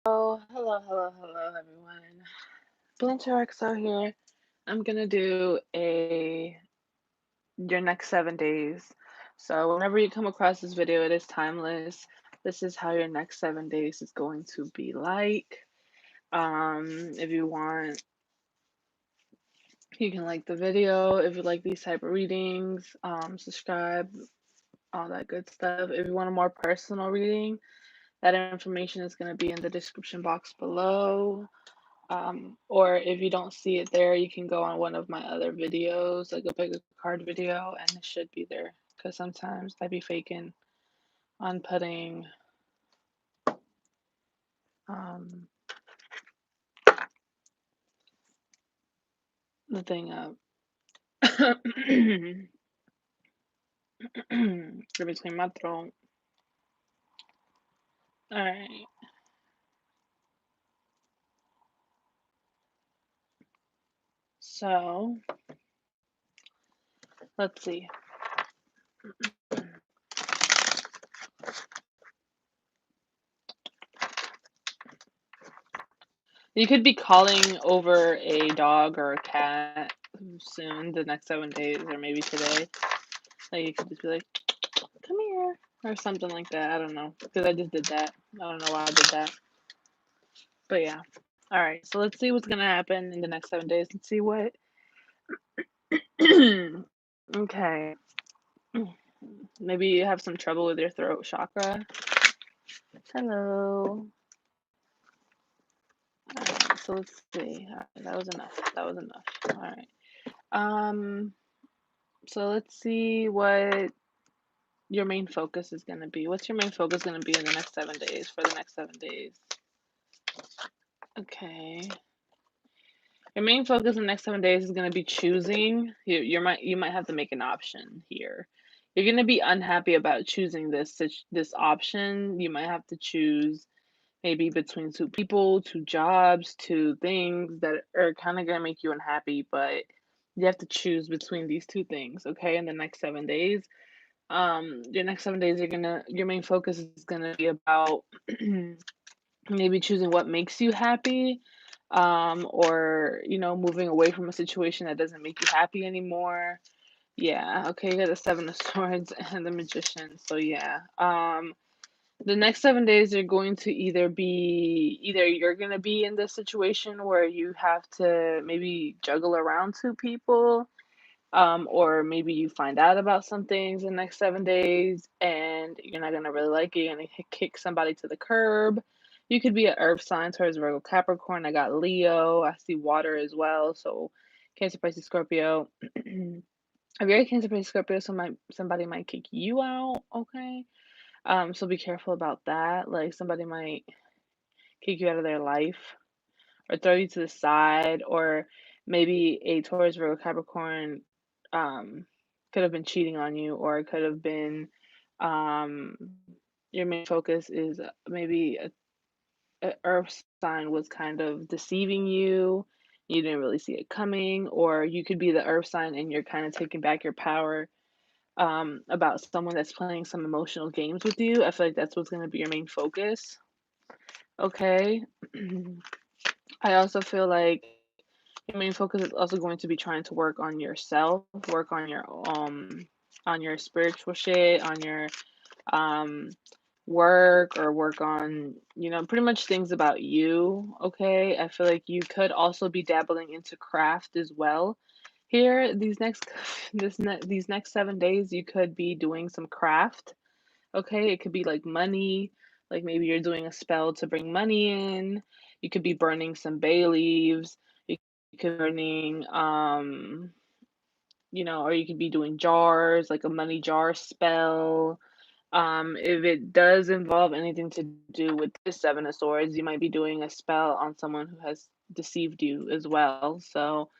Oh, hello, everyone. BlintRXO here. I'm gonna do a your next 7 days. So whenever you come across this video, it is timeless. This is how your next 7 days is going to be like. If you want, you can like the video. If you like these type of readings, subscribe, all that good stuff. If you want a more personal reading, that information is gonna be in the description box below. Or if you don't see it there, you can go on one of my other videos, like a bigger card video, and it should be there. Because sometimes I be faking on putting um, the thing up. Let me clear my throat. Alright, so let's see. You could be calling over a dog or a cat soon, the next 7 days, or maybe today. Like you could just be like, "Come here," or something like that. I don't know, because I just did that. I don't know why I did that, but yeah. All right, so let's see what's gonna happen in the next 7 days and see what. Okay, maybe you have some trouble with your throat chakra. Hello. All right, so let's see. All right, that was enough. That was enough. All right. Um. So let's see what your main focus is gonna be. What's your main focus gonna be in the next 7 days for the next 7 days? Okay. Your main focus in the next 7 days is going to be choosing. You might have to make an option here. You're going to be unhappy about choosing this option. You might have to choose maybe between two people, two jobs, two things that are kind of going to make you unhappy, but you have to choose between these two things, okay? In the next 7 days. Your next 7 days your main focus is gonna be about maybe choosing what makes you happy, or moving away from a situation that doesn't make you happy anymore. Yeah, okay, you got the Seven of Swords and the Magician. So yeah, the next 7 days are going to either you're gonna be in this situation where you have to maybe juggle around two people, or maybe you find out about some things in the next 7 days and you're not gonna really like it. You're gonna kick somebody to the curb. You could be an earth sign towards Virgo, Capricorn. I got Leo. I see water as well. So Cancer, Pisces, Scorpio. If you're a Cancer, Pisces, Scorpio, somebody might kick you out. Okay. So be careful about that. Like somebody might kick you out of their life or throw you to the side, or maybe a Taurus, Virgo, Capricorn um, could have been cheating on you, or it could have been um, your main focus is maybe a Earth sign was kind of deceiving you. You didn't really see it coming, or you could be the Earth sign and you're kind of taking back your power about someone that's playing some emotional games with you. I feel like that's what's going to be your main focus. Okay. I also feel like your main focus is also going to be trying to work on yourself, work on your spiritual shit, on your um work, or work on, pretty much things about you, okay? I feel like you could also be dabbling into craft as well. Here, these next 7 days you could be doing some craft, okay? It could be like money, like maybe you're doing a spell to bring money in. You could be burning some bay leaves. You could be burning, or you could be doing jars, like a money jar spell. If it does involve anything to do with the Seven of Swords, you might be doing a spell on someone who has deceived you as well. So,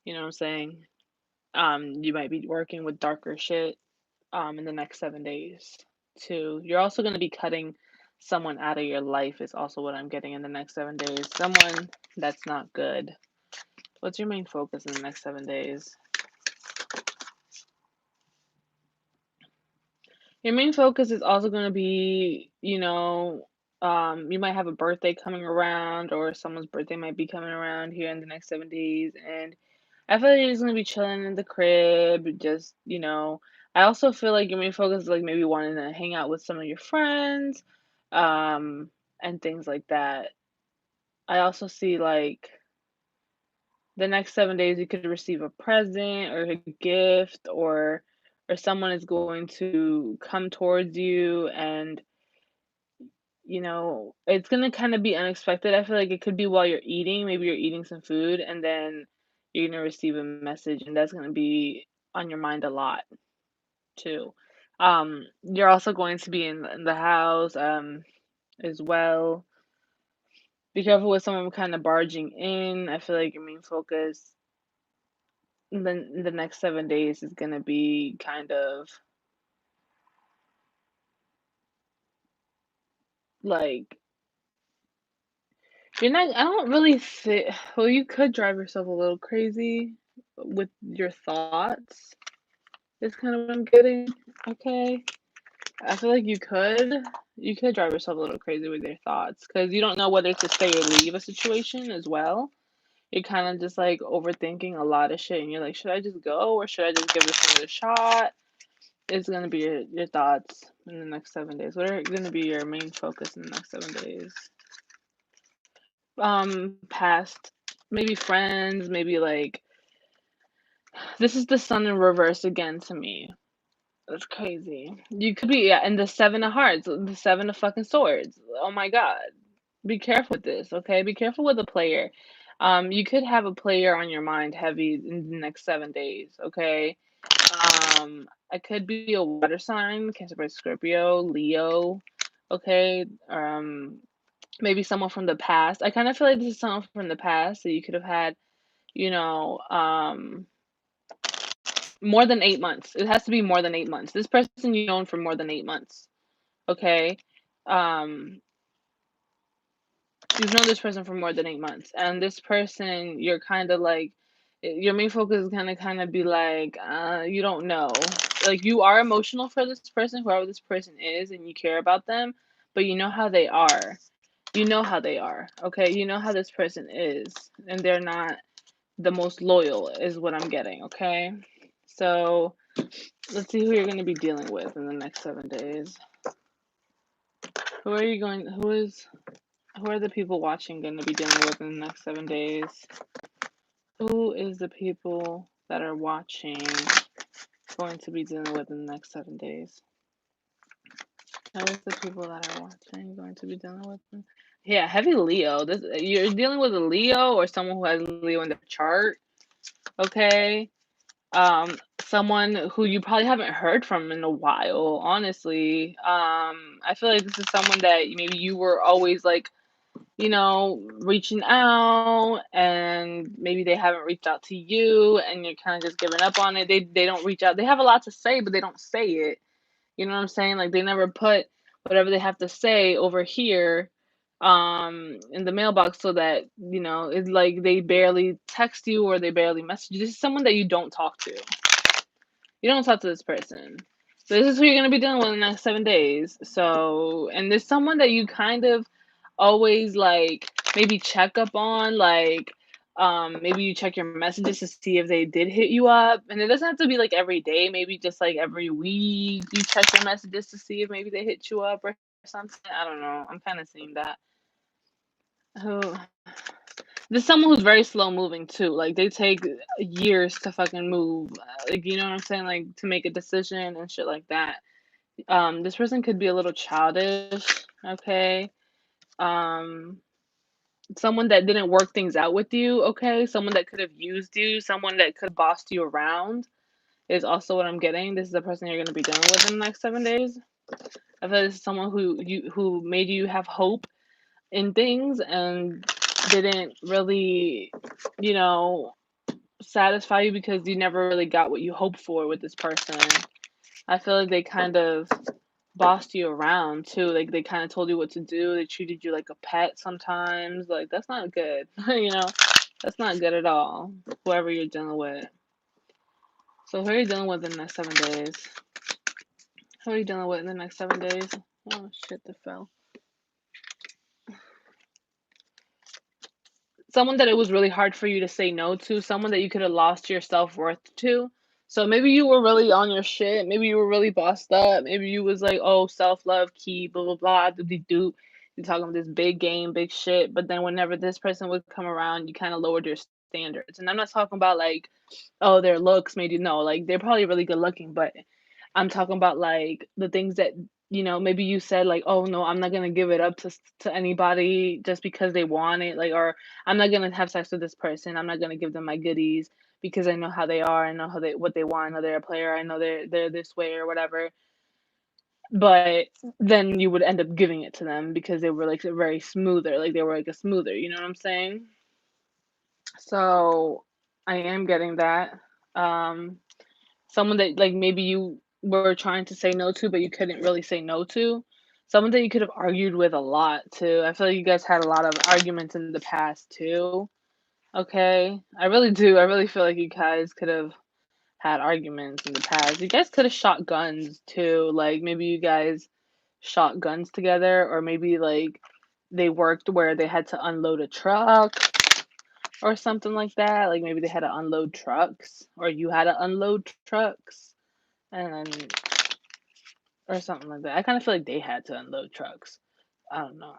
you know what I'm saying? You might be working with darker shit in the next 7 days too. You're also going to be cutting someone out of your life, is also what I'm getting in the next 7 days. Someone that's not good. What's your main focus in the next 7 days? Your main focus is also going to be, You might have a birthday coming around, or someone's birthday might be coming around here in the next 7 days, and I feel like you're just gonna be chilling in the crib, just, I also feel like your main focus is like maybe wanting to hang out with some of your friends, um, and things like that. I also see like the next 7 days you could receive a present or a gift, or someone is going to come towards you, and it's gonna kind of be unexpected. I feel like it could be while you're eating. Maybe you're eating some food, and then you're gonna receive a message, and that's gonna be on your mind a lot too. You're also going to be in the house, as well. Be careful with someone kind of barging in. I feel like your main focus in the next 7 days is gonna be kind of like you're not. I don't really think. Well, you could drive yourself a little crazy with your thoughts. Is kind of what I'm getting. Okay. I feel like you could drive yourself a little crazy with your thoughts because you don't know whether to stay or leave a situation as well. You're kind of just like overthinking a lot of shit, and you're like, should I just go or should I just give this another shot? It's gonna be your thoughts in the next 7 days. What are gonna be your main focus in the next 7 days? Past, maybe friends, maybe like this is the sun in reverse again to me. That's crazy. You could be, yeah, and the seven of hearts, the seven of fucking swords. Oh my god. Be careful with this, okay? Be careful with a player. You could have a player on your mind heavy in the next 7 days, okay? I could be a water sign, Cancer by Scorpio, Leo, okay? Maybe someone from the past. I kind of feel like this is someone from the past that you could have had, you know, more than 8 months. It has to be more than 8 months. This person you've known for more than 8 months. Okay. Um, you've known this person for more than 8 months, and this person, you're kind of like, your main focus is gonna kind of be like, you don't know. Like you are emotional for this person, whoever this person is, and you care about them, but you know how they are. You know how they are. Okay. You know how this person is, and they're not the most loyal, is what I'm getting. Okay. So let's see who you're going to be dealing with in the next 7 days. Who are you going? Who are the people watching going to be dealing with in the next 7 days? Who is the people that are watching going to be dealing with in the next 7 days? Who is the people that are watching going to be dealing with? Yeah, heavy Leo. This you're dealing with a Leo or someone who has Leo in their chart. Okay. Someone who you probably haven't heard from in a while, honestly. I feel like this is someone that maybe you were always like, reaching out, and maybe they haven't reached out to you and you're kind of just giving up on it. They don't reach out. They have a lot to say, but they don't say it. You know what I'm saying? Like they never put whatever they have to say over here in the mailbox, so that, it's like they barely text you or they barely message you. This is someone that you don't talk to. You don't talk to this person. So this is who you're gonna be dealing with in the next 7 days. So, and there's someone that you kind of always like maybe check up on, like maybe you check your messages to see if they did hit you up. And it doesn't have to be like every day, maybe just like every week you check your messages to see if maybe they hit you up or something. I don't know. I'm kind of seeing that. Who There's someone who's very slow moving too. Like they take years to fucking move. Like, you know what I'm saying? Like to make a decision and shit like that. This person could be a little childish, okay? Um, someone that didn't work things out with you, okay? Someone that could have used you, someone that could bossed you around is also what I'm getting. This is the person you're gonna be dealing with in the next 7 days. I feel like this is someone who made you have hope in things and didn't really, you know, satisfy you because you never really got what you hoped for with this person. I feel like they kind of bossed you around too. Like they kind of told you what to do. They treated you like a pet sometimes. Like that's not good. That's not good at all. Whoever you're dealing with. So who are you dealing with in the next 7 days? Who are you dealing with in the next 7 days? Oh shit, the fell. someone that it was really hard for you to say no to, someone that you could have lost your self-worth to. So maybe you were really on your shit, maybe you were really bossed up, maybe you was like, "Oh, self-love key, blah, blah, blah, doop-de-doop." You're talking this big game, big shit, but then whenever this person would come around, you kinda lowered your standards, and I'm not talking about, like, oh, their looks made you no, like, they're probably really good looking, but I'm talking about, like, the things that, maybe you said, like, "Oh, no, I'm not gonna give it up to anybody just because they want it," like, or, "I'm not gonna have sex with this person, I'm not gonna give them my goodies because I know how they are, I know how they what they want, I know they're a player, I know they're this way or whatever." But then you would end up giving it to them because they were, like, very smoother, like, they were, like, a smoother, you know what I'm saying? So, I am getting that. Um Someone that, like, maybe you were trying to say no to, but you couldn't really say no to. Someone that you could have argued with a lot too. I feel like you guys had a lot of arguments in the past too. Okay? I really do. I really feel like you guys could have had arguments in the past. You guys could have shot guns too. Like maybe you guys shot guns together, or maybe like they worked where they had to unload a truck or something like that. Like maybe they had to unload trucks, or you had to unload trucks. And or something like that. I kinda feel like they had to unload trucks. I don't know.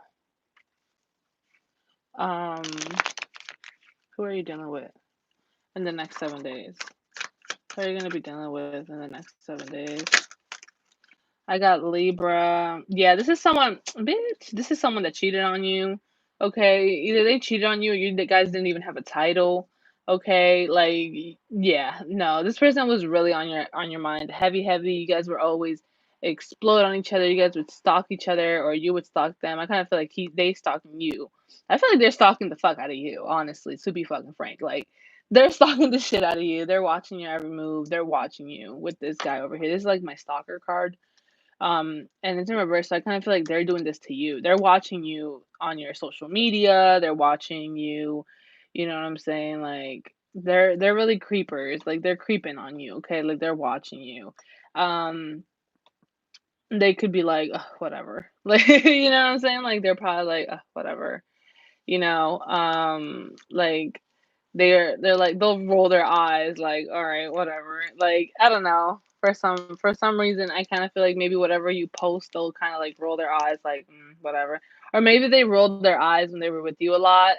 Um, who are you dealing with in the next 7 days? Who are you gonna be dealing with in the next 7 days? I got Libra. Yeah, this is someone bitch, this is someone that cheated on you, okay? Either they cheated on you or you the guys didn't even have a title, okay? Like, yeah, no, this person was really on your mind, heavy, heavy. You guys were always explode on each other. You guys would stalk each other or you would stalk them. I kind of feel like they stalking you. I feel like they're stalking the fuck out of you, honestly, to be fucking frank. Like, they're stalking the shit out of you. They're watching your every move. They're watching you with this guy over here. This is like my stalker card, and it's in reverse, so I kind of feel like they're doing this to you. They're watching you on your social media. They're watching you, you know what I'm saying? Like they're really creepers. Like they're creeping on you, okay? Like they're watching you. Um, they could be like, "Ugh, whatever." Like, you know what I'm saying? Like they're probably like, "Ugh, whatever." Like they're like they'll roll their eyes like, "All right, whatever." Like, I don't know. For some reason, I kind of feel like maybe whatever you post, they'll kind of like roll their eyes like, whatever. Or maybe they rolled their eyes when they were with you a lot.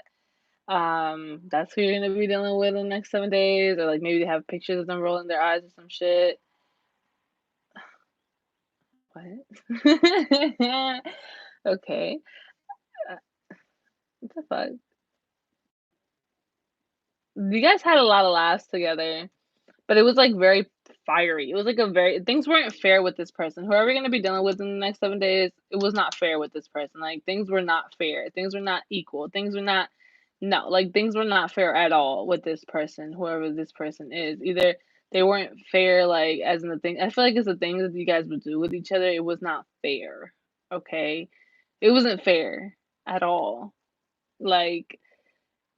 That's who you're gonna be dealing with in the next 7 days, or like maybe they have pictures of them rolling their eyes or some shit. What? Okay. Uh, what the fuck? You guys had a lot of laughs together. But it was, like, very fiery. It was, like, a very things weren't fair with this person. Whoever you're gonna be dealing with in the next 7 days, it was not fair with this person. Like, things were not fair. Things were not equal. Things were not no, like, things were not fair at all with this person, whoever this person is. Either they weren't fair, like, as in the thing I feel like it's the things that you guys would do with each other, it was not fair, okay? It wasn't fair at all. Like,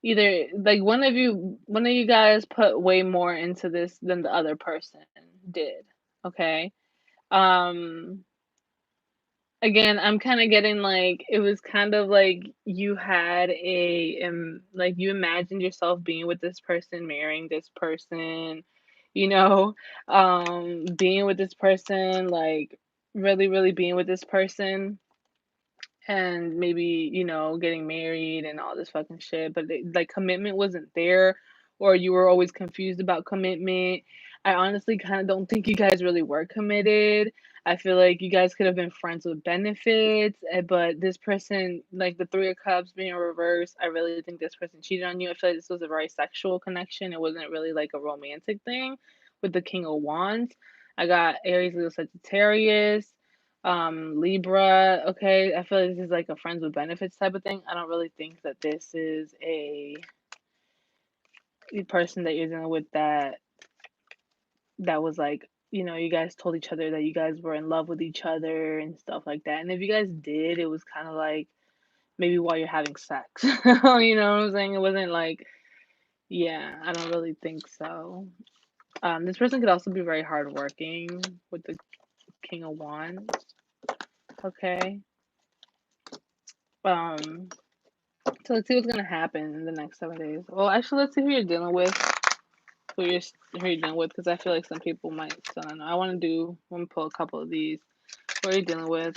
either like one of you guys put way more into this than the other person did, okay? Um, again, I'm kinda getting like it was kind of like you had like you imagined yourself being with this person, marrying this person, you know, being with this person, like really, really being with this person and maybe, getting married and all this fucking shit, but like commitment wasn't there, or you were always confused about commitment. I honestly kind of don't think you guys really were committed. I feel like you guys could have been friends with benefits, but this person, like the Three of Cups being reversed, I really think this person cheated on you. I feel like this was a very sexual connection. It wasn't really like a romantic thing with the King of Wands. I got Aries, Leo, Sagittarius, Libra. Okay, I feel like this is like a friends with benefits type of thing. I don't really think that this is a person that you're dealing with that was like, you guys told each other that you guys were in love with each other and stuff like that. And if you guys did, it was kind of like maybe while you're having sex. You know what I'm saying? It wasn't like, yeah, I don't really think so. This person could also be very hardworking with the King of Wands. Okay. Um, So let's see what's gonna happen in the next 7 days. Well, actually, let's see who you're dealing with. Who you're who you're dealing with, because I feel like some people might still not know. I want to pull a couple of these. Who are you dealing with?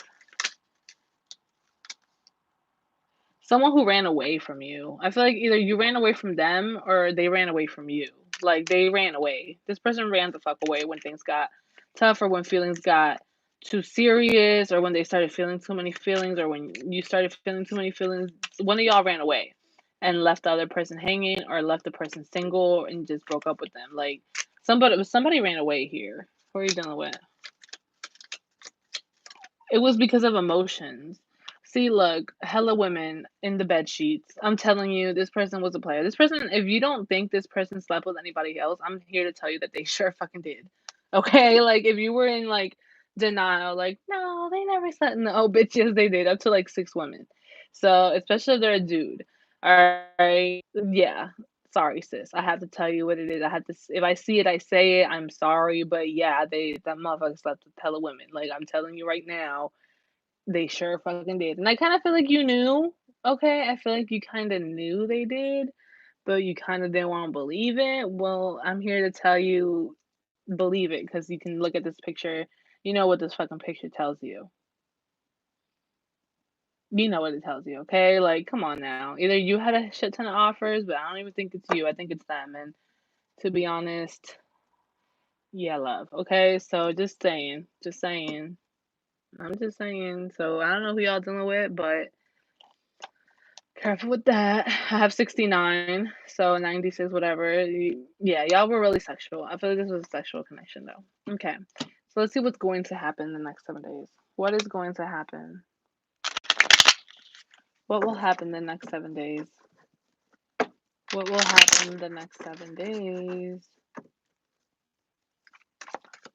Someone who ran away from you. I feel like either you ran away from them or they ran away from you. Like they ran away. This person ran the fuck away when things got tough or when feelings got too serious or when they started feeling too many feelings or when you started feeling too many feelings. One of y'all ran away and left the other person hanging or left the person single and just broke up with them. Like somebody ran away here. Who are you dealing with? It was because of emotions. See, look, hella women in the bed sheets. I'm telling you, this person was a player. This person, if you don't think this person slept with anybody else, I'm here to tell you that they sure fucking did. Okay? Like, if you were in, like, denial, like, no, they never slept. No, bitch, yes, they did. Up to, like, 6 women. So, especially if they're a dude. All right? Yeah. Sorry, sis. I have to tell you what it is. I have to, if I see it, I say it. I'm sorry. But yeah, that motherfucker slept with hella women. Like, I'm telling you right now, they sure fucking did. And I kind of feel like you knew. Okay, I feel like you kind of knew they did, but you kind of didn't want to believe it. Well, I'm here to tell you, believe it, because you can look at this picture. You know what this fucking picture tells you. You know what it tells you, okay? Like, come on now. Either you had a shit ton of offers, but I don't even think it's you. I think it's them. And to be honest, yeah, love. Okay, so just saying, just saying. I'm just saying. So I don't know who y'all dealing with, but careful with that. I have 69, so 96, whatever. Yeah, y'all were really sexual. I feel like this was a sexual connection, though. Okay, so let's see what's going to happen in the next 7 days. What is going to happen? What will happen the next 7 days? What will happen the next 7 days?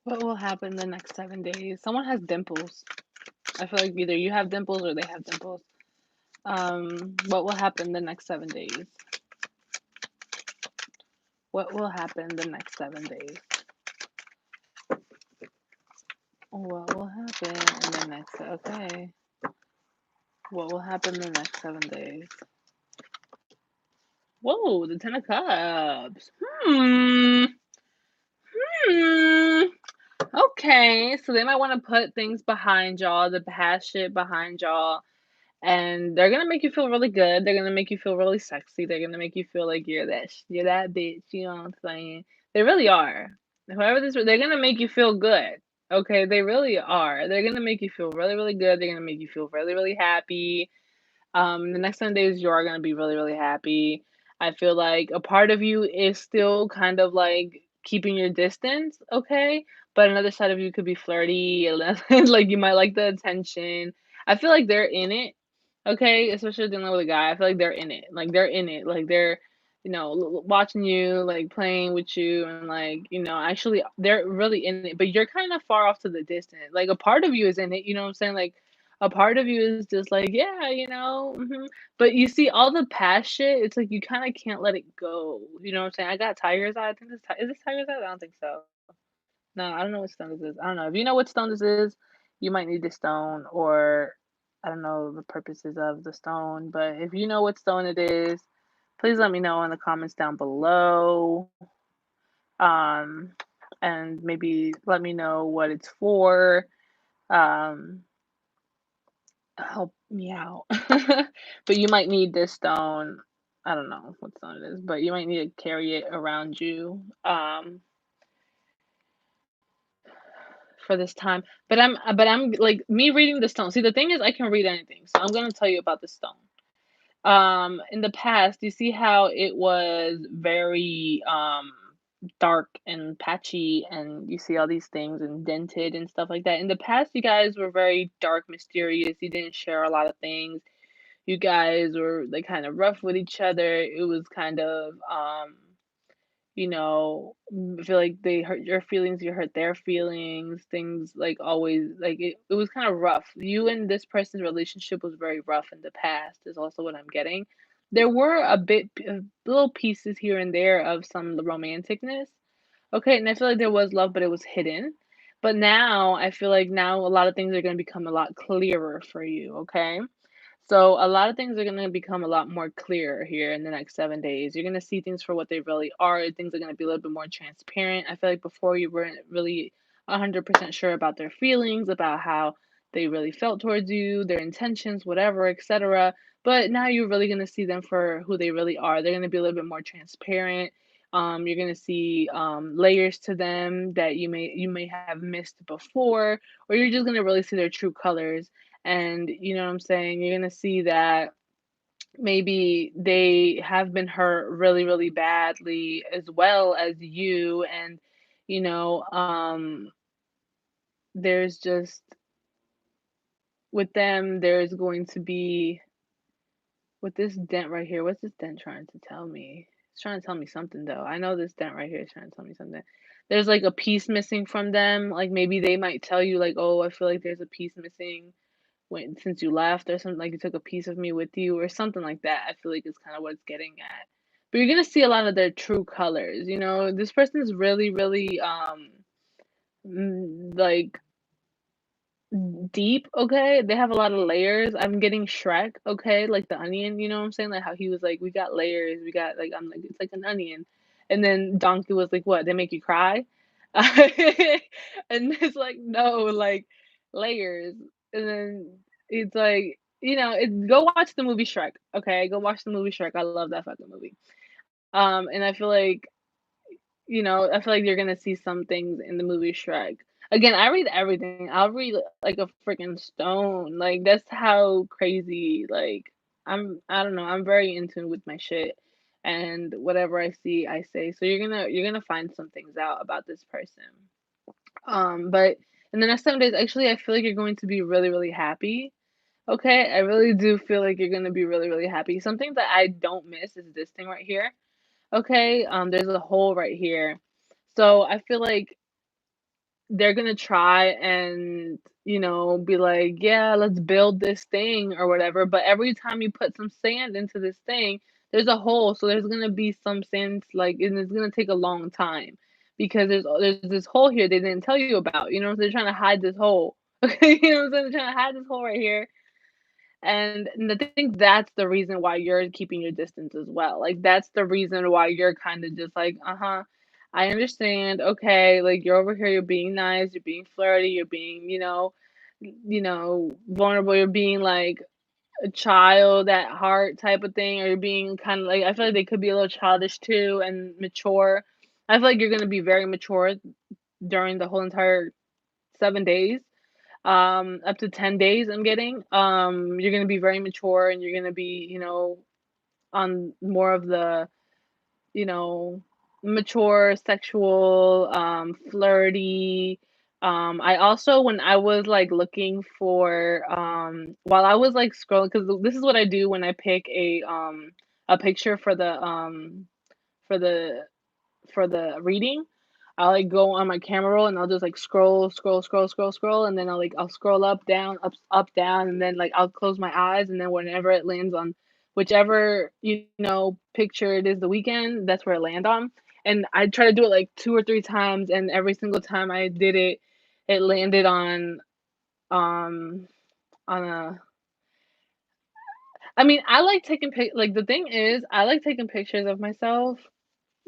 What will happen the next 7 days? Someone has dimples. I feel like either you have dimples or they have dimples. What will happen the next 7 days? What will happen the next 7 days? What will happen in the next, okay. What will happen in the next 7 days? Whoa, the Ten of Cups. Hmm. Okay, so they might want to put things behind y'all, the past shit behind y'all, and they're gonna make you feel really good. They're gonna make you feel really sexy. They're gonna make you feel like you're that bitch. You know what I'm saying? They really are. Whoever this, they're gonna make you feel good. Okay, they really are. They're gonna make you feel really, really good. They're gonna make you feel really, really happy. The next 7 days, you are gonna be really, really happy. I feel like a part of you is still kind of like keeping your distance, okay? But another side of you could be flirty, like you might like the attention. I feel like they're in it, okay? Especially dealing with a guy. I feel like they're in it. Like they're in it. Like they're, watching you, like playing with you, and like, actually they're really in it. But you're kind of far off to the distance. Like a part of you is in it. You know what I'm saying? Like a part of you is just like, yeah, but you see all the past shit, it's like you kind of can't let it go. You know what I'm saying? I got Tiger's Eye. I think is this Tiger's Eye? I don't think so. No, I don't know what stone this is. I don't know. If you know what stone this is, you might need the stone, or I don't know the purposes of the stone. But if you know what stone it is, please let me know in the comments down below. Um, and maybe let me know what it's for. Um, Help me out. But you might need this stone. I don't know what stone it is, but you might need to carry it around you for this time. But I'm like me reading the stone. See, the thing is, I can read anything, so I'm gonna tell you about the stone. In the past, you see how it was very dark and patchy, and you see all these things and dented and stuff like that. In the past, you guys were very dark, mysterious. You didn't share a lot of things. You guys were like kind of rough with each other. It was kind of I feel like they hurt your feelings, you hurt their feelings, things like always like it was kind of rough. You and this person's relationship was very rough in the past, is also what I'm getting. There were little pieces here and there of some romanticness. Okay, and I feel like there was love, but it was hidden. But now I feel like now a lot of things are going to become a lot clearer for you, okay? So a lot of things are gonna become a lot more clear here in the next 7 days. You're gonna see things for what they really are. Things are gonna be a little bit more transparent. I feel like before you weren't really 100% sure about their feelings, about how they really felt towards you, their intentions, whatever, etc. But now you're really gonna see them for who they really are. They're gonna be a little bit more transparent. You're gonna see layers to them that you may have missed before, or you're just gonna really see their true colors. And you know what I'm saying? You're gonna see that maybe they have been hurt really, really badly as well as you. And, you know, there's just with them, there's going to be with this dent right here. What's this dent trying to tell me? It's trying to tell me something though. I know this dent right here is trying to tell me something. There's like a piece missing from them. Like maybe they might tell you, like, oh, I feel like there's a piece missing when since you left or something, like you took a piece of me with you or something like that. I feel like it's kind of what it's getting at. But you're gonna see a lot of their true colors. You know, this person is really, really like deep, okay? They have a lot of layers. I'm getting Shrek, okay? Like the onion, you know what I'm saying? Like how he was like, we got layers, we got like I'm like it's like an onion. And then Donkey was like, what, they make you cry? And it's like, no, like layers. And then it's like, go watch the movie Shrek, okay? Go watch the movie Shrek. I love that fucking movie. And I feel like you're gonna see some things in the movie Shrek. Again, I read everything. I'll read like a freaking stone. Like that's how crazy. Like I don't know. I'm very in tune with my shit, and whatever I see, I say. So you're gonna find some things out about this person. But in the next 7 days, actually, I feel like you're going to be really, really happy. Okay, I really do feel like you're gonna be really, really happy. Something that I don't miss is this thing right here. Okay, there's a hole right here. So I feel like they're gonna try and, be like, yeah, let's build this thing or whatever. But every time you put some sand into this thing, there's a hole. So there's gonna be some sand, like, and it's gonna take a long time because there's this hole here they didn't tell you about. They're trying to hide this hole. Okay, you know what I'm saying? They're trying to hide this hole right here. And I think that's the reason why you're keeping your distance as well. Like that's the reason why you're kind of just like, uh-huh, I understand. Okay, like you're over here, you're being nice, you're being flirty, you're being, vulnerable, you're being like a child at heart type of thing, or you're being kind of like I feel like they could be a little childish too and mature. I feel like you're gonna be very mature during the whole entire 7 days, up to 10 days I'm getting. You're gonna be very mature and you're gonna be, on more of the, you know, mature, sexual, flirty. I also when I was like looking for while I was like scrolling, because this is what I do when I pick a picture for the for the reading. I'll like go on my camera roll and I'll just like scroll, scroll, scroll, scroll, scroll, and then I'll scroll up, down, up, down, and then like I'll close my eyes, and then whenever it lands on whichever picture it is the weekend, that's where it land on. And I try to do it like 2 or 3 times, and every single time I did it, it landed um on a. I mean, I like taking like the thing is, I like taking pictures of myself,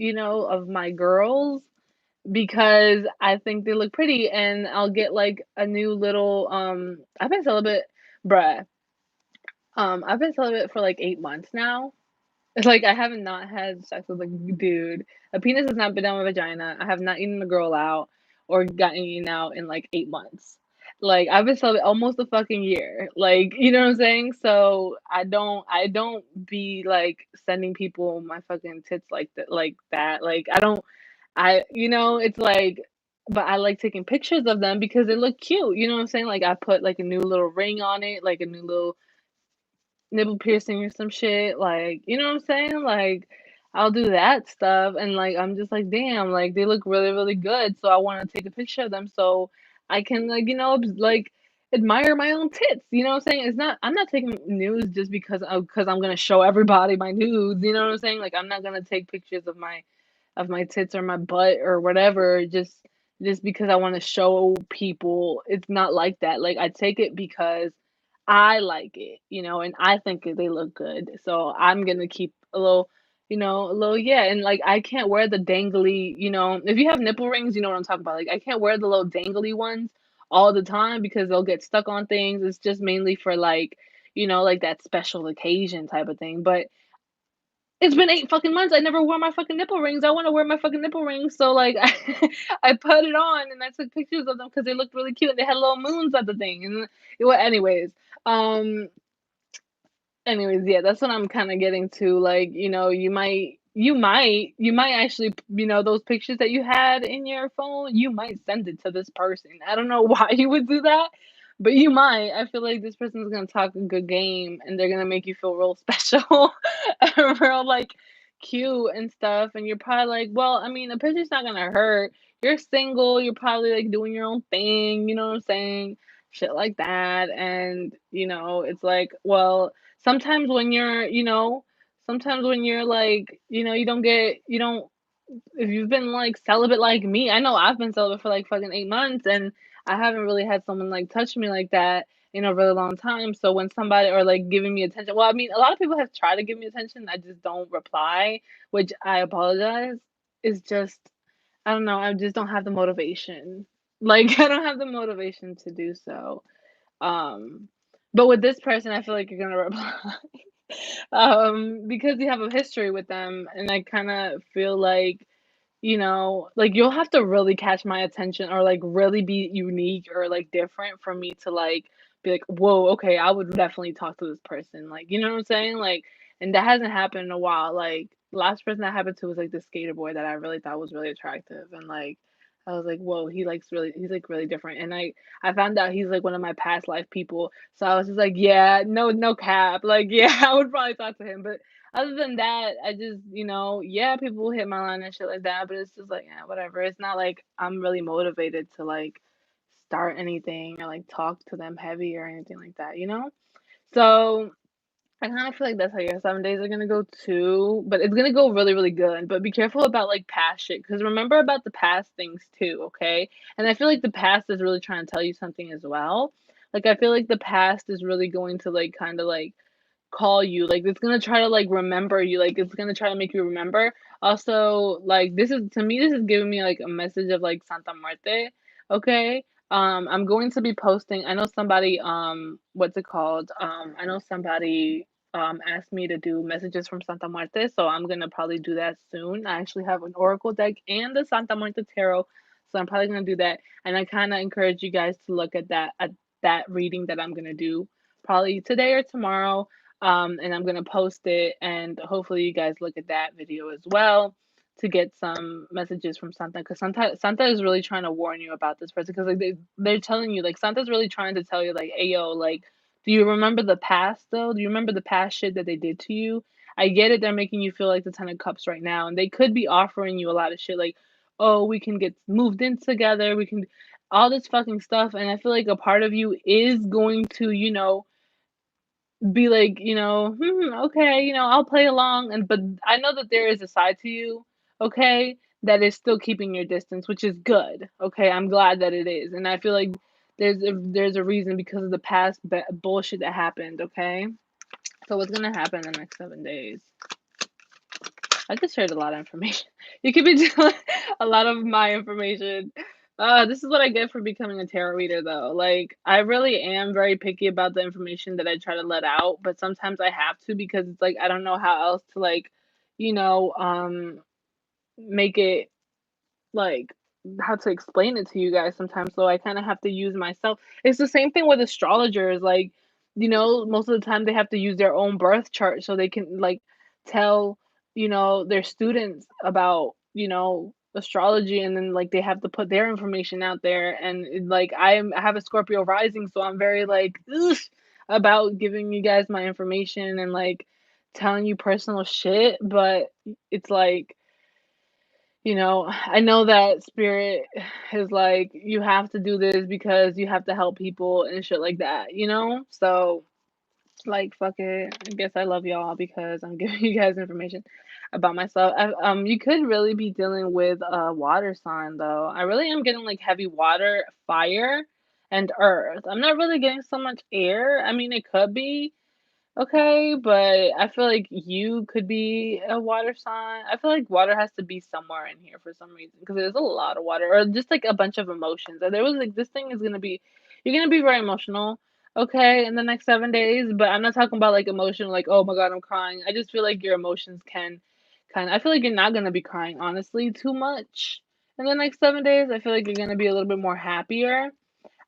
of my girls because I think they look pretty and I'll get like a new little I've been celibate bruh. I've been celibate for like 8 months now. It's like I haven't not had sex with like dude. A penis has not been down my vagina. I have not eaten a girl out or gotten eaten out in like 8 months. Like I've been celibate almost a fucking year. Like, you know what I'm saying? So I don't be like sending people my fucking tits like that. Like it's like, but I like taking pictures of them because they look cute. You know what I'm saying? Like I put like a new little ring on it, like a new little nipple piercing or some shit. Like, you know what I'm saying? Like I'll do that stuff and like I'm just like, damn, like they look really, really good. So I want to take a picture of them so I can like, like admire my own tits. You know what I'm saying? I'm not taking nudes just because I'm gonna show everybody my nudes. You know what I'm saying? Like I'm not gonna take pictures of my tits or my butt or whatever just because I want to show people. It's not like that. Like I take it because I like it, and I think they look good. So I'm gonna keep a little, yeah. And like I can't wear the dangly, if you have nipple rings, you know what I'm talking about. Like I can't wear the little dangly ones all the time because they'll get stuck on things. It's just mainly for like, like that special occasion type of thing. But it's been 8 fucking months, I never wore my fucking nipple rings, I wanna wear my fucking nipple rings, so, like, I put it on and I took pictures of them because they looked really cute, they had little moons at the thing, and well, um, yeah, that's what I'm kinda getting to, like, you might actually, those pictures that you had in your phone, you might send it to this person. I don't know why you would do that, but you might. I feel like this person's gonna talk a good game, and they're gonna make you feel real special and real, like, cute and stuff, and you're probably like, "Well, I mean, a picture's not gonna hurt. You're single, you're probably, like, doing your own thing," you know what I'm saying? Shit like that, and, it's like, well, sometimes when you're like, you don't if you've been like celibate like me, I know I've been celibate for like fucking 8 months and I haven't really had someone like touch me like that in a really long time. So when somebody or like giving me attention, well, I mean, a lot of people have tried to give me attention. I just don't reply, which I apologize. It's just, I don't know. I just don't have the motivation. Like, I don't have the motivation to do so. Um, but with this person, I feel like you're gonna reply. Because you have a history with them, and I kinda feel like, like, you'll have to really catch my attention or, like, really be unique or, like, different for me to, like, be like, "Whoa, okay, I would definitely talk to this person." Like, you know what I'm saying? Like, and that hasn't happened in a while. Like, last person that happened to was, like, this skater boy that I really thought was really attractive, and, like, I was like, "Whoa, he's, like, really different." And I found out he's, like, one of my past life people, so I was just like, "Yeah, no cap." Like, yeah, I would probably talk to him, but other than that, I just, yeah, people hit my line and shit like that, but it's just like, yeah, whatever. It's not like I'm really motivated to like start anything or like talk to them heavy or anything like that, you know? So I kind of feel like that's how your 7 days are gonna go too, but it's gonna go really, really good. But be careful about like past shit, because remember about the past things too, okay? And I feel like the past is really trying to tell you something as well. Like I feel like the past is really going to like kind of like call you, like, it's gonna try to, like, remember you, like, it's gonna try to make you remember. Also, like, this is to me, this is giving me, like, a message of, like, Santa Muerte, okay? I'm going to be posting I know somebody, what's it called? I know somebody, asked me to do messages from Santa Muerte, so I'm gonna probably do that soon. I actually have an oracle deck and the Santa Muerte tarot, so I'm probably gonna do that, and I kinda encourage you guys to look at that reading that I'm gonna do probably today or tomorrow, and I'm gonna post it, and hopefully you guys look at that video as well to get some messages from Santa, because Santa is really trying to warn you about this person, because like they're telling you, like, Santa's really trying to tell you, like, hey yo, like, do you remember the past though? Do you remember the past shit that they did to you? I get it, they're making you feel like the 10 of cups right now, and they could be offering you a lot of shit like, oh, we can get moved in together, we can all this fucking stuff, and I feel like a part of you is going to, be like, okay, I'll play along, and but I know that there is a side to you, okay, that is still keeping your distance, which is good. Okay, I'm glad that it is, and I feel like there's a reason because of the past bullshit that happened. Okay, so what's gonna happen in the next 7 days? I just shared a lot of information. You could be doing a lot of my information. This is what I get for becoming a tarot reader, though. Like, I really am very picky about the information that I try to let out, but sometimes I have to because it's like I don't know how else to like, you know, um, make it like how to explain it to you guys sometimes, so I kind of have to use myself. It's the same thing with astrologers, like, most of the time they have to use their own birth chart so they can like tell, their students about, astrology, and then like they have to put their information out there, and like I have a Scorpio rising, so I'm very like ugh, about giving you guys my information and like telling you personal shit, but it's like, I know that spirit is like, you have to do this because you have to help people and shit like that, you know? So, like, fuck it. I guess I love y'all because I'm giving you guys information about myself. You could really be dealing with a water sign though. I really am getting like heavy water, fire, and Earth. I'm not really getting so much air. I mean, it could be, okay, but I feel like you could be a water sign. I feel like water has to be somewhere in here for some reason because there's a lot of water or just like a bunch of emotions. And there was like this thing is gonna be you're gonna be very emotional, okay, in the next 7 days. But I'm not talking about like emotion like, oh my God, I'm crying. I just feel like your emotions can I feel like you're not gonna be crying honestly too much in the next 7 days. I feel like you're gonna be a little bit more happier,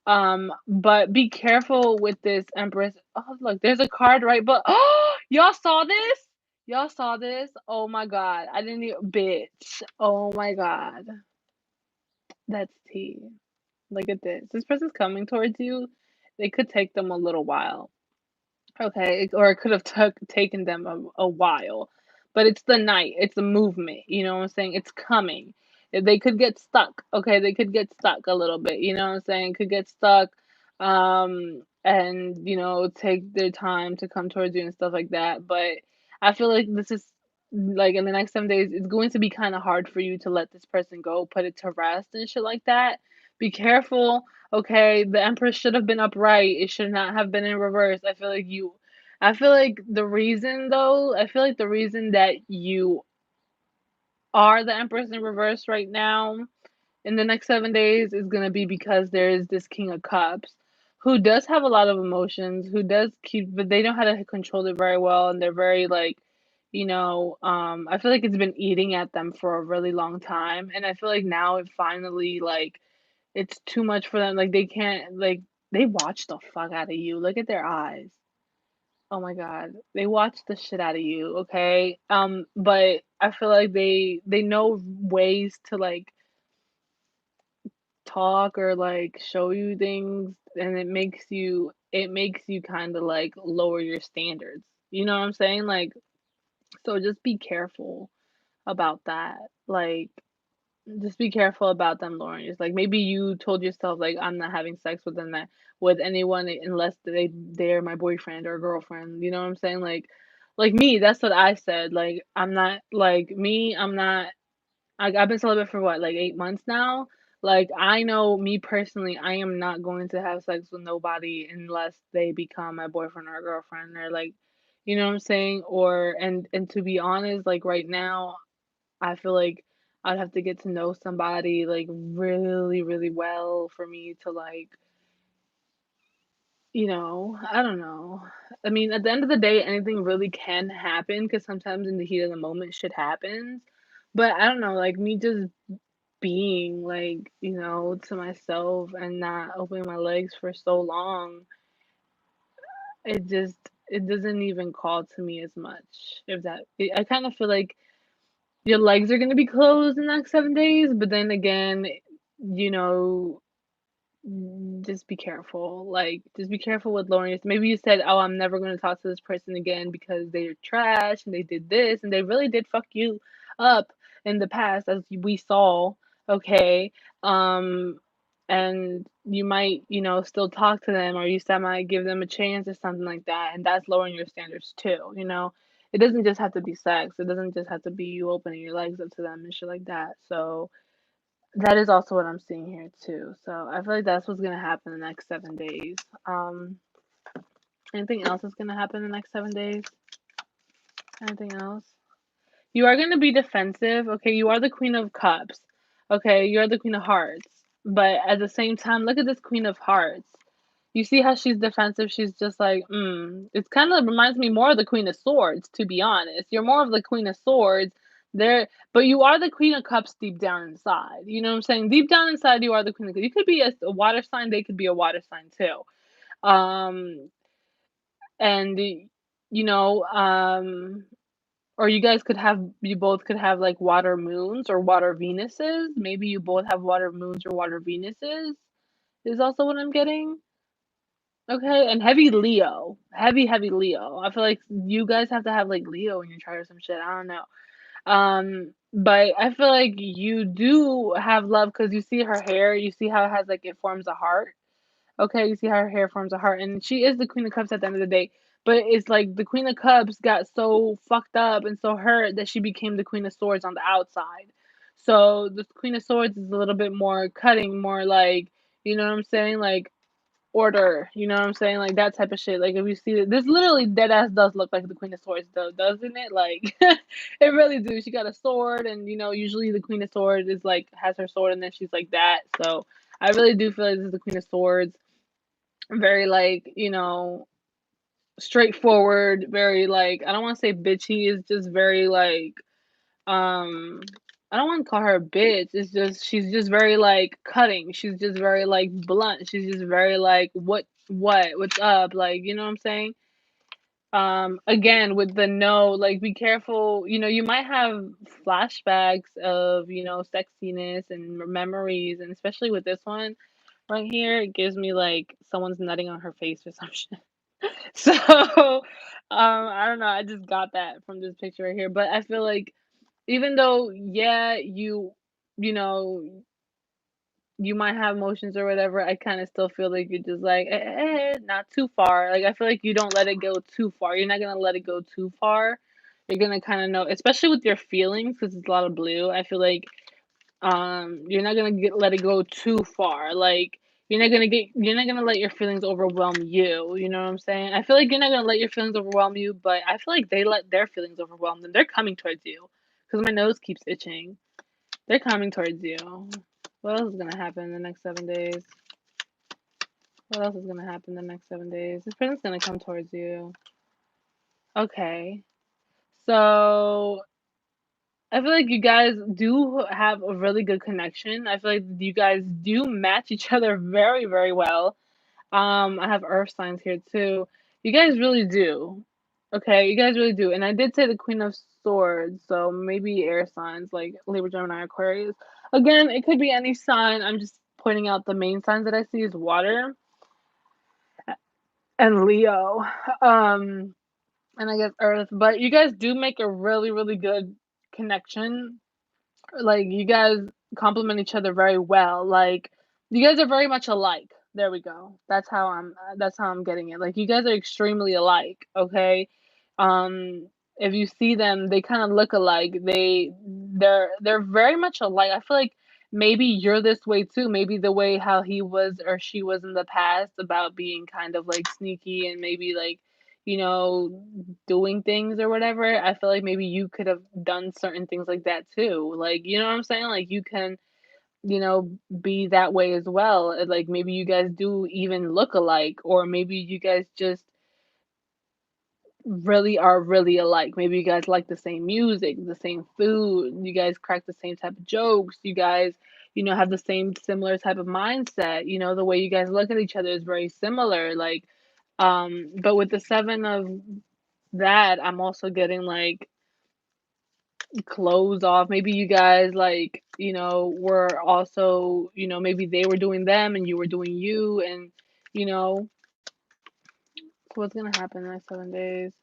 but be careful with this Empress. Oh, look, there's a card right, but oh, y'all saw this? Y'all saw this? Oh my God. I didn't even, bitch. Oh my God. That's tea. Look at this. This person's coming towards you. It could take them a little while. Okay, or it could have taken them a while, but it's the night, it's a movement, you know what I'm saying? It's coming. They could get stuck, okay? They could get stuck a little bit, you know what I'm saying? Could get stuck, and take their time to come towards you and stuff like that. But I feel like this is like in the next 7 days, it's going to be kind of hard for you to let this person go, put it to rest and shit like that. Be careful. Okay, the Empress should have been upright. It should not have been in reverse. I feel like the reason that you are the Empress in reverse right now in the next 7 days is gonna be because there is this King of Cups who does have a lot of emotions, who does keep, but they know how to control it very well, and they're very like, I feel like it's been eating at them for a really long time, and I feel like now it finally like it's too much for them. Like they can't like they watch the fuck out of you. Look at their eyes. Oh my God. They watch the shit out of you, okay? But I feel like they know ways to like talk or like show you things, and it makes you kind of like lower your standards. You know what I'm saying? Like, so just be careful about that. Like, just be careful about them lowering you. Like maybe you told yourself like I'm not having sex with anyone unless they're my boyfriend or girlfriend. You know what I'm saying? Like me, that's what I said. Like I'm not like me. I'm not. I've been celibate for what, like 8 months now. Like I know me personally, I am not going to have sex with nobody unless they become my boyfriend or girlfriend or like, you know what I'm saying? Or and to be honest, like right now, I feel like I'd have to get to know somebody like really, really well for me to like, I don't know. I mean, at the end of the day, anything really can happen because sometimes in the heat of the moment shit happens. But I don't know, like me just being like, to myself and not opening my legs for so long, it just it doesn't even call to me as much. I kind of feel like your legs are gonna be closed in the next 7 days, but then again, you know, just be careful. Like, just be careful with lowering your. Maybe you said, "Oh, I'm never gonna talk to this person again because they're trash and they did this and they really did fuck you up in the past, as we saw." Okay, um, and you might, still talk to them, or you still might give them a chance or something like that, and that's lowering your standards too. It doesn't just have to be sex. It doesn't just have to be you opening your legs up to them and shit like that. So that is also what I'm seeing here too. So I feel like that's what's gonna happen in the next 7 days. Um, Anything else that's gonna happen in the next 7 days? Anything else? You are gonna be defensive. Okay, you are the Queen of Cups. Okay, you're the Queen of Hearts. But at the same time, look at this Queen of Hearts. You see how she's defensive? She's just like, It's kind of reminds me more of the Queen of Swords, to be honest. You're more of the Queen of Swords there, but you are the Queen of Cups deep down inside. You know what I'm saying? Deep down inside, you are the Queen of Cups. You could be a water sign, they could be a water sign too. Um, and you know, or you both could have like water moons or water Venuses. Maybe you both have water moons or water Venuses, is also what I'm getting. Okay, and heavy Leo. Heavy, heavy Leo. I feel like you guys have to have like Leo in your chart or some shit. I don't know. But I feel like you do have love because you see her hair, you see how it has like it forms a heart. Okay, you see how her hair forms a heart, and she is the Queen of Cups at the end of the day. But it's like the Queen of Cups got so fucked up and so hurt that she became the Queen of Swords on the outside. So the Queen of Swords is a little bit more cutting, more like, you know what I'm saying? Like, order, you know what I'm saying? Like that type of shit. Like if you see it, this literally dead ass does look like the Queen of Swords though, doesn't it? Like it really do. She got a sword, and usually the Queen of Swords is like has her sword and then she's like that. So I really do feel like this is the Queen of Swords. Very like, straightforward, very like I don't want to say bitchy, it's just very like um I don't want to call her a bitch. It's just she's just very like cutting. She's just very like blunt. She's just very like what's up? Like, you know what I'm saying? Again with the no, like be careful. You might have flashbacks of, sexiness and memories, and especially with this one right here, it gives me like someone's nutting on her face or some shit. So, I don't know. I just got that from this picture right here. But I feel like even though, yeah, you know, you might have emotions or whatever, I kind of still feel like you're just like, not too far. Like, I feel like you don't let it go too far. You're not gonna let it go too far. You're gonna kind of know, especially with your feelings, because it's a lot of blue. I feel like you're not gonna let it go too far. Like you're not gonna let your feelings overwhelm you. You know what I'm saying? I feel like you're not gonna let your feelings overwhelm you, but I feel like they let their feelings overwhelm them. They're coming towards you because my nose keeps itching. They're coming towards you. What else is gonna happen in the next 7 days? What else is gonna happen in the next 7 days? This person's gonna come towards you. Okay. So I feel like you guys do have a really good connection. I feel like you guys do match each other very, very well. I have earth signs here too. You guys really do. Okay, you guys really do. And I did say the Queen of Swords, so maybe air signs like Libra, Gemini, Aquarius. Again, it could be any sign. I'm just pointing out the main signs that I see is water and Leo. Um, and I guess Earth. But you guys do make a really, really good connection. Like you guys complement each other very well. Like you guys are very much alike. There we go. That's how I'm getting it. Like you guys are extremely alike, okay? If you see them, they kind of look alike. They're very much alike. I feel like maybe you're this way too. Maybe the way how he was or she was in the past about being kind of like sneaky and maybe like you know doing things or whatever. I feel like maybe you could have done certain things like that too. Like, you know what I'm saying? Like you can, you know, be that way as well. Like maybe you guys do even look alike, or maybe you guys just really are really alike. Maybe you guys like the same music, the same food, you guys crack the same type of jokes, you guys, have the same similar type of mindset. The way you guys look at each other is very similar. Like, but with the seven of that, I'm also getting like clothes off. Maybe you guys like, were also, maybe they were doing them and you were doing you, and you know, what's gonna happen in the next 7 days?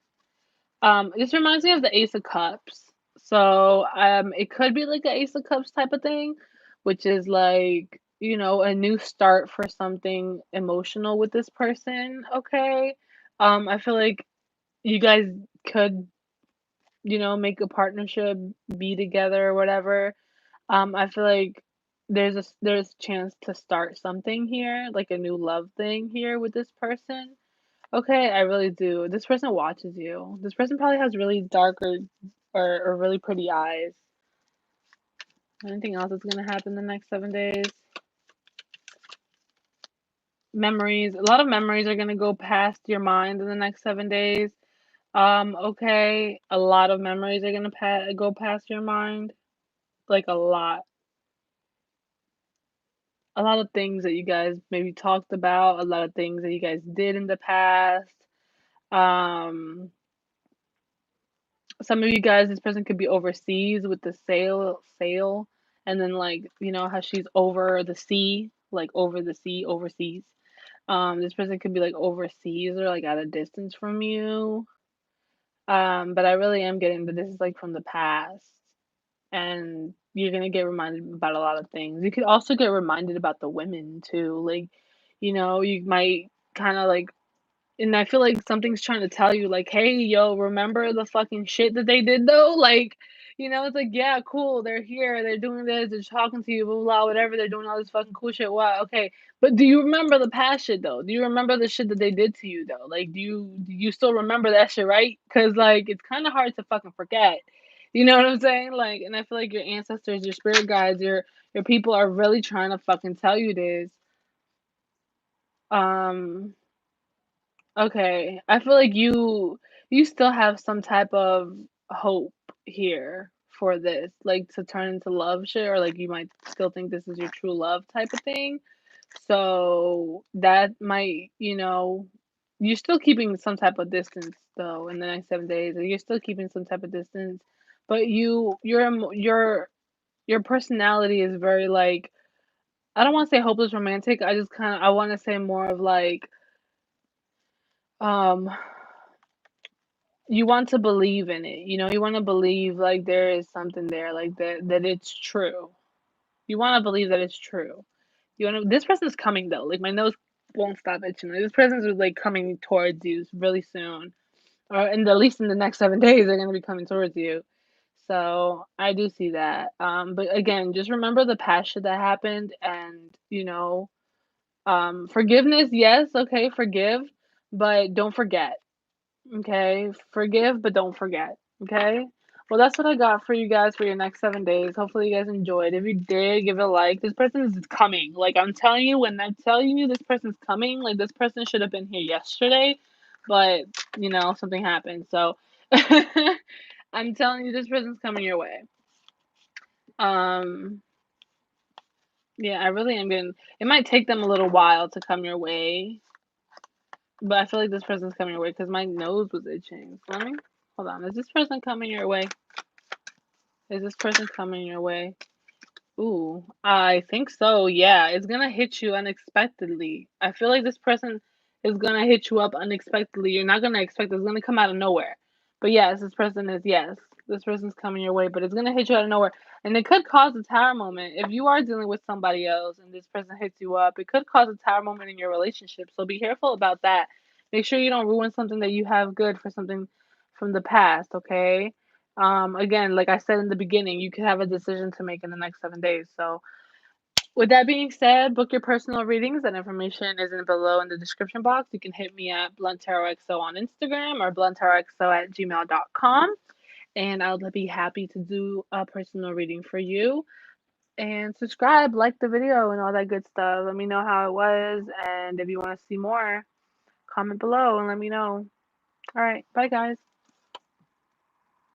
This reminds me of the Ace of Cups. So, it could be like an Ace of Cups type of thing, which is like, a new start for something emotional with this person. Okay. I feel like you guys could, make a partnership, be together or whatever. I feel like there's a chance to start something here, like a new love thing here with this person. Okay, I really do. This person watches you. This person probably has really dark or really pretty eyes. Anything else that's gonna happen the next 7 days? Memories. A lot of memories are gonna go past your mind in the next 7 days. Okay, a lot of memories are gonna go past your mind. Like a lot. A lot of things that you guys maybe talked about, a lot of things that you guys did in the past. Um, some of you guys, this person could be overseas with the sail, and then like how she's over the sea, like over the sea, overseas. This person could be like overseas or like at a distance from you. But I really am getting that this is like from the past, and you're gonna get reminded about a lot of things. You could also get reminded about the women too. Like, you might kind of like, and I feel like something's trying to tell you, like, hey, yo, remember the fucking shit that they did though? Like, It's like, yeah, cool, they're here, they're doing this, they're talking to you, blah, blah, blah, whatever, they're doing all this fucking cool shit. Wow, okay. But do you remember the past shit though? Do you remember the shit that they did to you though? Like, do you still remember that shit, right? Because like it's kind of hard to fucking forget. You know what I'm saying? Like, and I feel like your ancestors, your spirit guides, your people are really trying to fucking tell you this. Um, Okay. I feel like you still have some type of hope here for this, like to turn into love shit, or like you might still think this is your true love type of thing. So that might, you're still keeping some type of distance though in the next 7 days. Or you're still keeping some type of distance, but your personality is very like, I don't want to say hopeless romantic. I want to say more of like um you want to believe in it. You want to believe like there is something there, like that it's true. You want to believe that it's true. This person's coming though. Like my nose won't stop itching. Like, this person's like coming towards you really soon, or at least in the next 7 days, they're gonna be coming towards you. So I do see that. But again, just remember the past shit that happened, and forgiveness. Yes, okay, forgive, but don't forget. Okay, forgive, but don't forget. Okay. Well, that's what I got for you guys for your next 7 days. Hopefully, you guys enjoyed. If you did, give it a like. This person is coming. Like, I'm telling you, when I'm telling you this person's coming, like, this person should have been here yesterday, but, something happened. So, I'm telling you, this person's coming your way. Um, yeah, I really am getting, it might take them a little while to come your way, but I feel like this person's coming your way because my nose was itching. So let me, hold on. Is this person coming your way? Is this person coming your way? Ooh, I think so. Yeah, it's gonna hit you unexpectedly. I feel like this person is gonna hit you up unexpectedly. You're not gonna expect it's gonna come out of nowhere. But yes, yes. This person's coming your way, but it's gonna hit you out of nowhere. And it could cause a tower moment. If you are dealing with somebody else and this person hits you up, it could cause a tower moment in your relationship. So be careful about that. Make sure you don't ruin something that you have good for something from the past, okay? Again, like I said in the beginning, you could have a decision to make in the next 7 days. So, with that being said, book your personal readings. That information is in below in the description box. You can hit me at BluntTarotXO on Instagram or BluntTarotXO@gmail.com. And I'll be happy to do a personal reading for you. And subscribe, like the video, and all that good stuff. Let me know how it was. And if you want to see more, comment below and let me know. All right. Bye, guys.